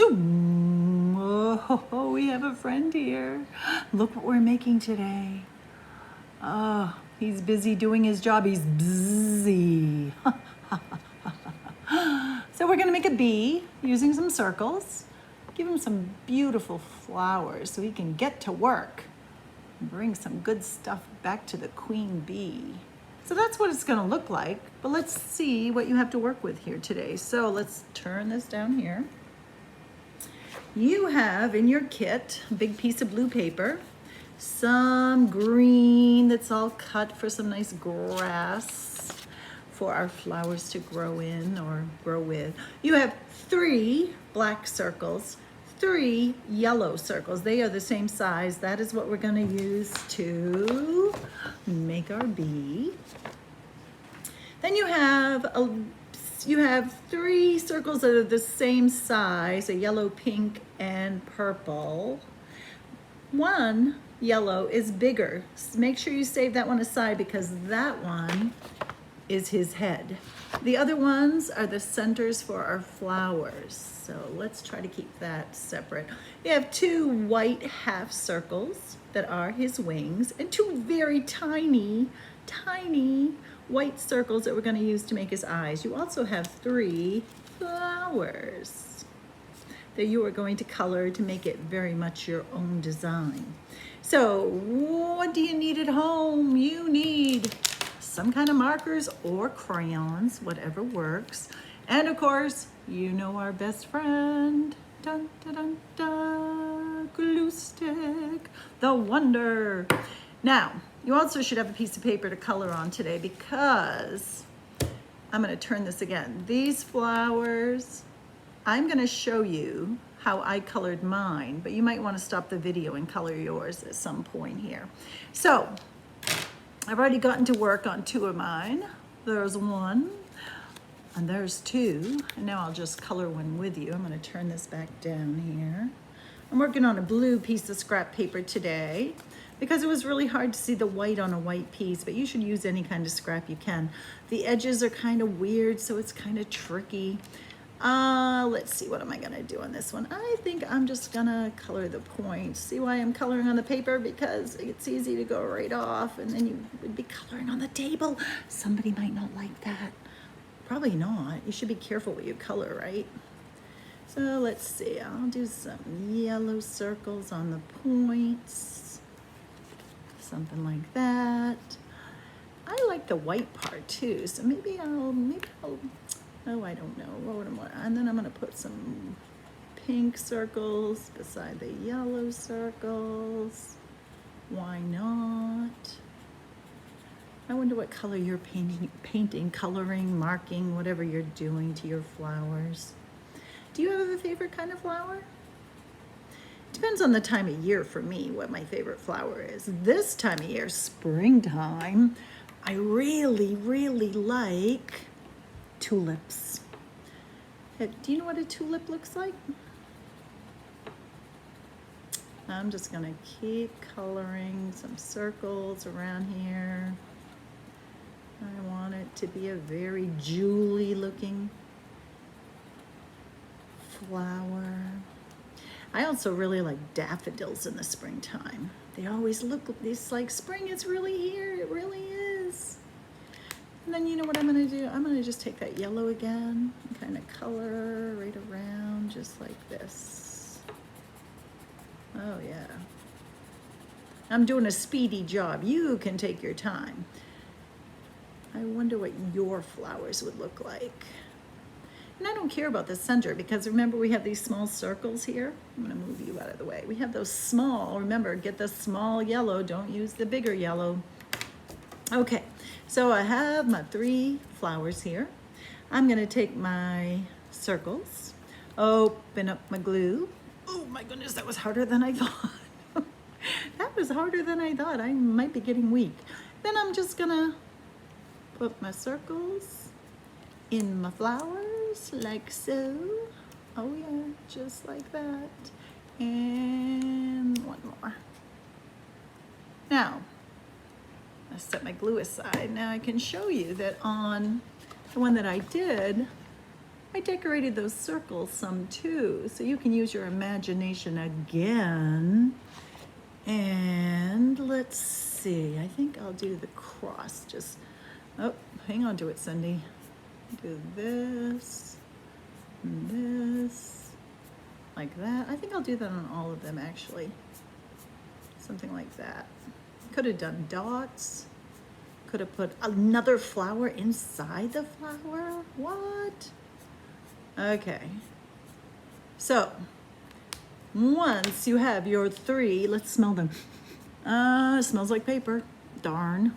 Zoom. Oh, we have a friend here. Look what we're making today. Oh, he's busy doing his job. He's busy. So we're gonna make a bee using some circles. Give him some beautiful flowers so he can get to work and bring some good stuff back to the queen bee. So that's what it's gonna look like, but let's see what you have to work with here today. So let's turn this down here. You have in your kit a big piece of blue paper, some green that's all cut for some nice grass for our flowers to grow in or grow with. You have 3 black circles, 3 yellow circles. They are the same size. That is what we're going to use to make our bee. Then you have 3 circles that are the same size, a yellow, pink, and purple. One yellow is bigger. Make sure you save that one aside because that one is his head. The other ones are the centers for our flowers. So let's try to keep that separate. You have 2 white half circles that are his wings and 2 very tiny white circles that we're going to use to make his eyes. You also have 3 flowers that you are going to color to make it very much your own design. So what do you need at home? You need some kind of markers or crayons, whatever works. And of course, you know our best friend, dun, dun, dun, dun, glue stick, the wonder. Now, you also should have a piece of paper to color on today because I'm going to turn this again. These flowers, I'm going to show you how I colored mine, but you might want to stop the video and color yours at some point here. So, I've already gotten to work on 2 of mine. There's 1, and there's 2, and now I'll just color one with you. I'm going to turn this back down here. I'm working on a blue piece of scrap paper today because it was really hard to see the white on a white piece, but you should use any kind of scrap you can. The edges are kind of weird, so it's kind of tricky. Let's see, what am I gonna do on this one? I think I'm just gonna color the points. See why I'm coloring on the paper? Because it's easy to go right off and then you would be coloring on the table. Somebody might not like that. Probably not. You should be careful what you color, right? So let's see, I'll do some yellow circles on the points. Something like that. I like the white part too, so maybe I'll oh, I don't know. And then I'm going to put some pink circles beside the yellow circles. Why not? I wonder what color you're painting, coloring, marking, whatever you're doing to your flowers. Do you have a favorite kind of flower? Depends on the time of year for me what my favorite flower is. This time of year, springtime, I really like tulips. Do you know what a tulip looks like? I'm just gonna keep coloring some circles around here. I want it to be a very jewelry looking flower. I also really like daffodils in the springtime. They always look, it's like spring is really here, it really is. And then you know what I'm gonna do? I'm gonna just take that yellow again and kind of color right around just like this. Oh yeah. I'm doing a speedy job. You can take your time. I wonder what your flowers would look like. And I don't care about the center because remember we have these small circles here. I'm gonna move you out of the way. We have those small, remember, get the small yellow, don't use the bigger yellow. Okay, so I have my 3 flowers here. I'm gonna take my circles, open up my glue. Oh my goodness, that was harder than I thought. That was harder than I thought. I might be getting weak. Then I'm just gonna put my circles in my flowers like so. Oh yeah, just like that. And one more. Now, I set my glue aside. Now I can show you that on the one that I did, I decorated those circles some too, so you can use your imagination again. And let's see, I think I'll do the cross. Just, oh, hang on to it, Cindy. Do this, and this, like that. I think I'll do that on all of them actually. Something like that. Could have done dots. Could have put another flower inside the flower. What? Okay. So, once you have your 3, let's smell them. It smells like paper. Darn.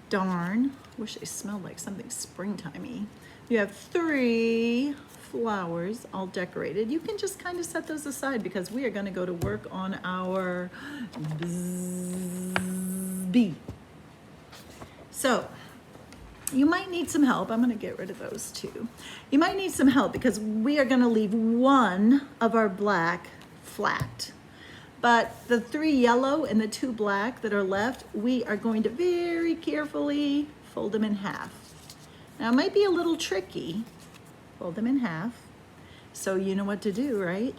Darn. Wish they smelled like something springtimey. You have 3 flowers all decorated. You can just kind of set those aside because we are going to go to work on our bee. So, you might need some help. I'm going to get rid of those 2. You might need some help because we are going to leave one of our black flat. But the 3 yellow and the 2 black that are left, we are going to very carefully fold them in half. Now, it might be a little tricky. Fold them in half. So you know what to do, right?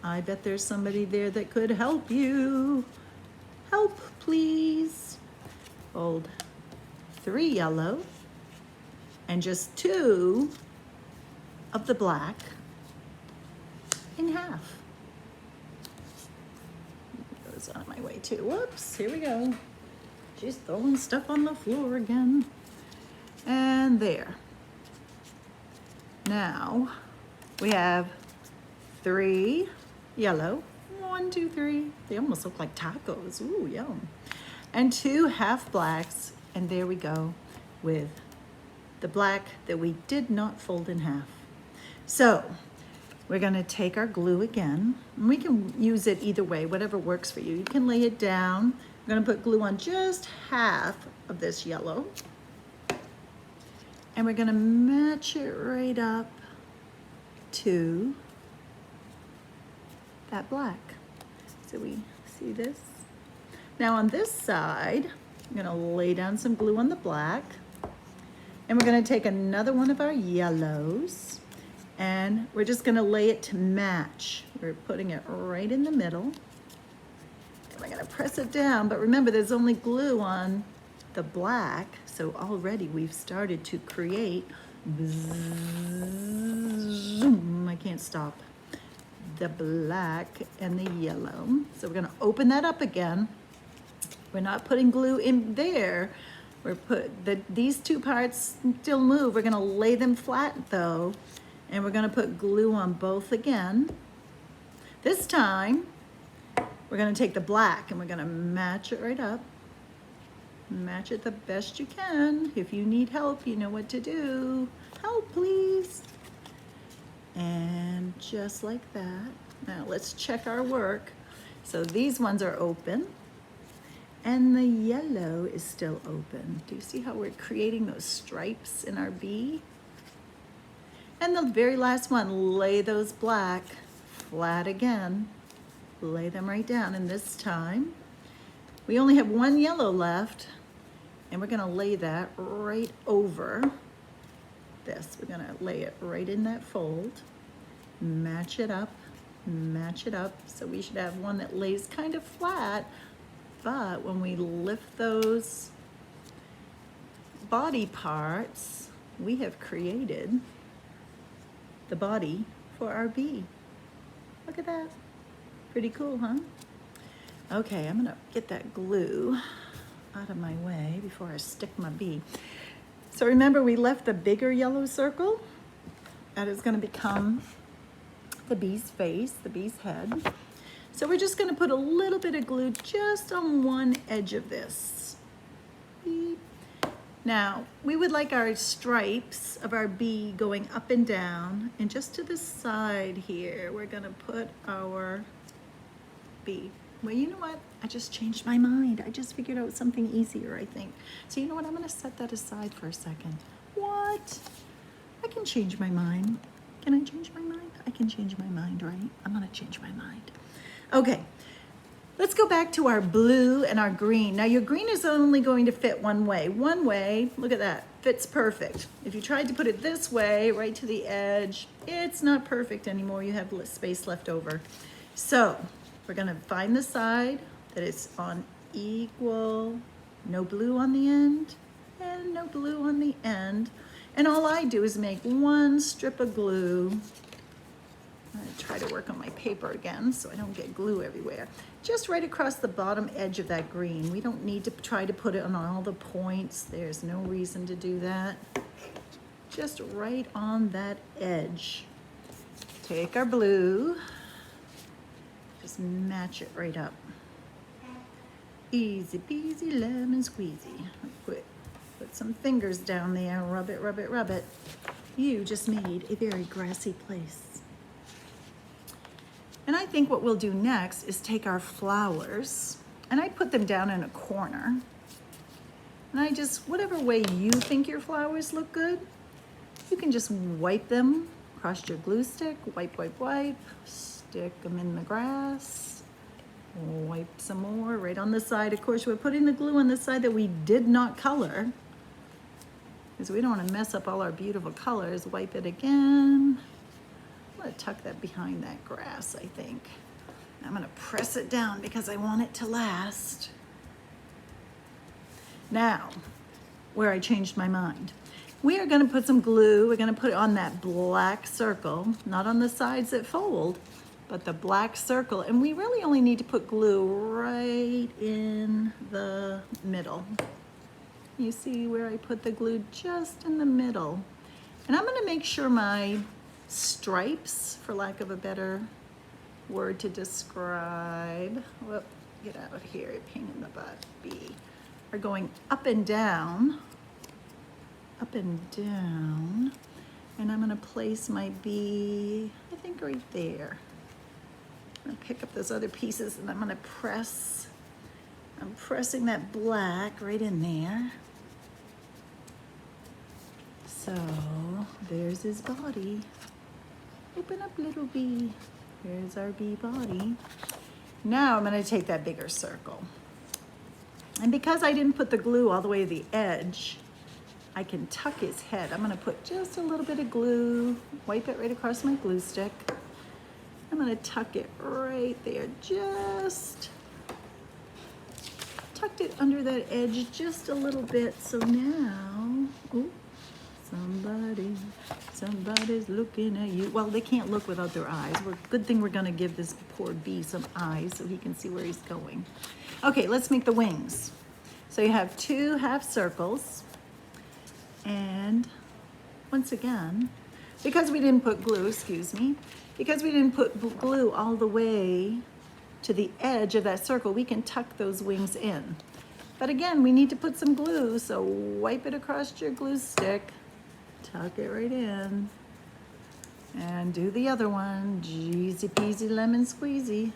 I bet there's somebody there that could help you. Help, please. Fold 3 yellow and just 2 of the black in half. Goes out of my way too. Whoops, here we go. She's throwing stuff on the floor again. And there. Now we have 3 yellow. 1, 2, 3. They almost look like tacos. Ooh, yum. And 2 half blacks. And there we go with the black that we did not fold in half. So we're going to take our glue again. And we can use it either way, whatever works for you. You can lay it down. I'm going to put glue on just half of this yellow. And we're going to match it right up to that black. So we see this? Now on this side, I'm going to lay down some glue on the black. And we're going to take another one of our yellows. And we're just going to lay it to match. We're putting it right in the middle. And we're going to press it down. But remember, there's only glue on the black. So already we've started to create, zoom, I can't stop, the black and the yellow. So we're gonna open that up again. We're not putting glue in there. We're these 2 parts still move. We're gonna lay them flat though, and we're gonna put glue on both again. This time, we're gonna take the black and we're gonna match it right up. Match it the best you can. If you need help, you know what to do. Help, please. And just like that. Now let's check our work. So these ones are open and the yellow is still open. Do you see how we're creating those stripes in our bee? And the very last one, lay those black flat again. Lay them right down. And this time, we only have 1 yellow left. And we're going to lay that right over this. We're going to lay it right in that fold. Match it up. Match it up. So we should have one that lays kind of flat. But when we lift those body parts, we have created the body for our bee. Look at that. Pretty cool, huh? Okay, I'm going to get that glue out of my way before I stick my bee. So remember, we left the bigger yellow circle. That is going to become the bee's face, the bee's head. So we're just going to put a little bit of glue just on one edge of this. Beep. Now, we would like our stripes of our bee going up and down, and just to the side here, we're going to put our bee. Well, you know what? I just changed my mind. I just figured out something easier, I think. So you know what? I'm going to set that aside for a second. What? I can change my mind. Can I change my mind? I can change my mind, right? I'm going to change my mind. Okay. Let's go back to our blue and our green. Now your green is only going to fit one way. One way, look at that, fits perfect. If you tried to put it this way, right to the edge, it's not perfect anymore. You have space left over. So we're gonna find the side that is on equal, no blue on the end, and no blue on the end. And all I do is make one strip of glue. I'm gonna try to work on my paper again so I don't get glue everywhere. Just right across the bottom edge of that green. We don't need to try to put it on all the points. There's no reason to do that. Just right on that edge. Take our blue, just match it right up. Easy peasy lemon squeezy. Put some fingers down there, rub it, rub it, rub it. You just made a very grassy place. And I think what we'll do next is take our flowers, and I put them down in a corner. And I just, whatever way you think your flowers look good, you can just wipe them across your glue stick, wipe, wipe, wipe, stick them in the grass, wipe some more right on the side. Of course, we're putting the glue on the side that we did not color, because we don't want to mess up all our beautiful colors. Wipe it again. I'm gonna tuck that behind that grass, I think. I'm gonna press it down because I want it to last. Now, where I changed my mind. We are gonna put some glue, we're gonna put it on that black circle, not on the sides that fold, but the black circle. And we really only need to put glue right in the middle. You see where I put the glue? Just in the middle. And I'm gonna make sure my stripes, for lack of a better word to describe, whoop, get out of here, pain in the butt, B, are going up and down, and I'm gonna place my B, I think right there. I'm gonna pick up those other pieces and I'm gonna press, I'm pressing that black right in there. So there's his body. Open up, little bee. Here's our bee body. Now I'm gonna take that bigger circle. And because I didn't put the glue all the way to the edge, I can tuck his head. I'm gonna put just a little bit of glue, wipe it right across my glue stick. I'm gonna tuck it right there, just tucked it under that edge just a little bit. So now, ooh, somebody's looking at you. Well, they can't look without their eyes. Good thing we're gonna give this poor bee some eyes so he can see where he's going. Okay, let's make the wings. So you have 2 half circles. And once again, because we didn't put glue, because we didn't put glue all the way to the edge of that circle, we can tuck those wings in. But again, we need to put some glue, so wipe it across your glue stick. Tuck it right in and do the other one. Easy peasy lemon squeezy.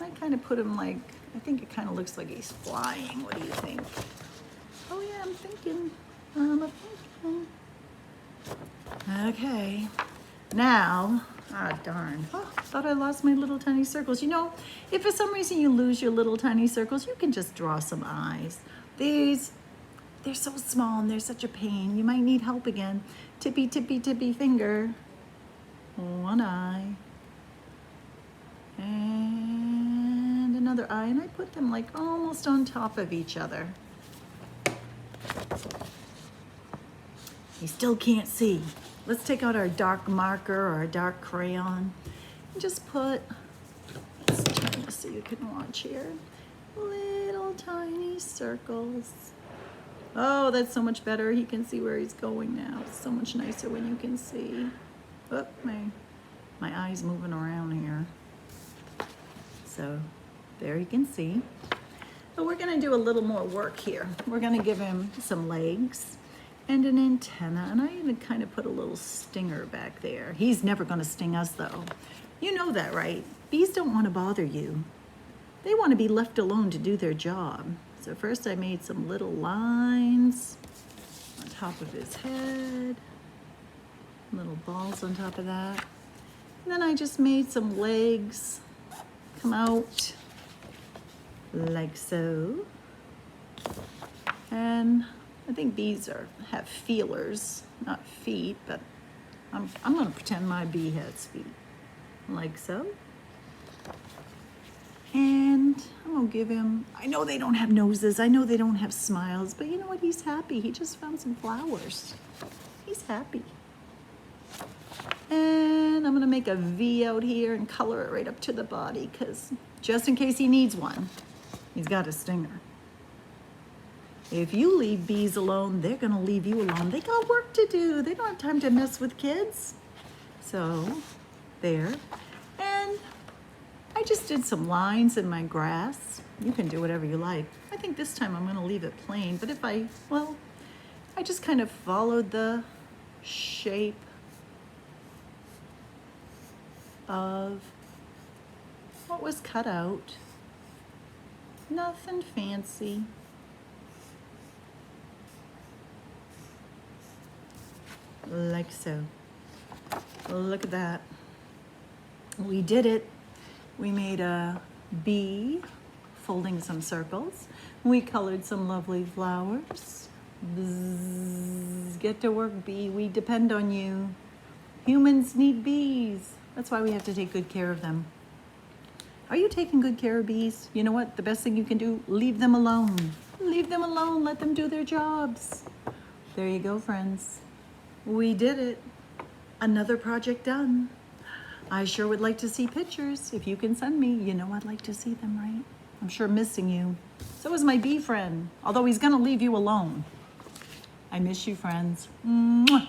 I kind of put him like, I think it kind of looks like he's flying. What do you think? Oh yeah, I'm thinking. Okay, now, darn. Oh, thought I lost my little tiny circles. You know, if for some reason you lose your little tiny circles, you can just draw some eyes. They're so small and they're such a pain. You might need help again. Tippy, tippy, tippy finger. One eye. And another eye. And I put them like almost on top of each other. You still can't see. Let's take out our dark marker or our dark crayon and just put, let's turn this so you can watch here, little tiny circles. Oh, that's so much better. He can see where he's going now. It's so much nicer when you can see. Oh, my eye's moving around here. So there you can see. But we're gonna do a little more work here. We're gonna give him some legs and an antenna, and I even kind of put a little stinger back there. He's never gonna sting us though. You know that, right? Bees don't wanna bother you. They wanna be left alone to do their job. So first I made some little lines on top of his head, little balls on top of that. And then I just made some legs come out like so. And I think bees have feelers, not feet, but I'm going to pretend my bee has feet, like so. And I'm going to give him, I know they don't have noses, I know they don't have smiles, but you know what? He's happy. He just found some flowers. He's happy. And I'm going to make a V out here and color it right up to the body, because just in case he needs one, he's got a stinger. If you leave bees alone, they're going to leave you alone. They got work to do. They don't have time to mess with kids. So, there. And I just did some lines in my grass. You can do whatever you like. I think this time I'm going to leave it plain. But if I just kind of followed the shape of what was cut out. Nothing fancy. Like so. Look at that. We did it. We made a bee folding some circles. We colored some lovely flowers. Bzzz, get to work, bee. We depend on you. Humans need bees. That's why we have to take good care of them. Are you taking good care of bees? You know what? The best thing you can do, leave them alone. Leave them alone. Let them do their jobs. There you go, friends. We did it. Another project done. I sure would like to see pictures. If you can send me, you know I'd like to see them, right? I'm sure missing you. So is my bee friend, although he's gonna leave you alone. I miss you, friends. Mwah.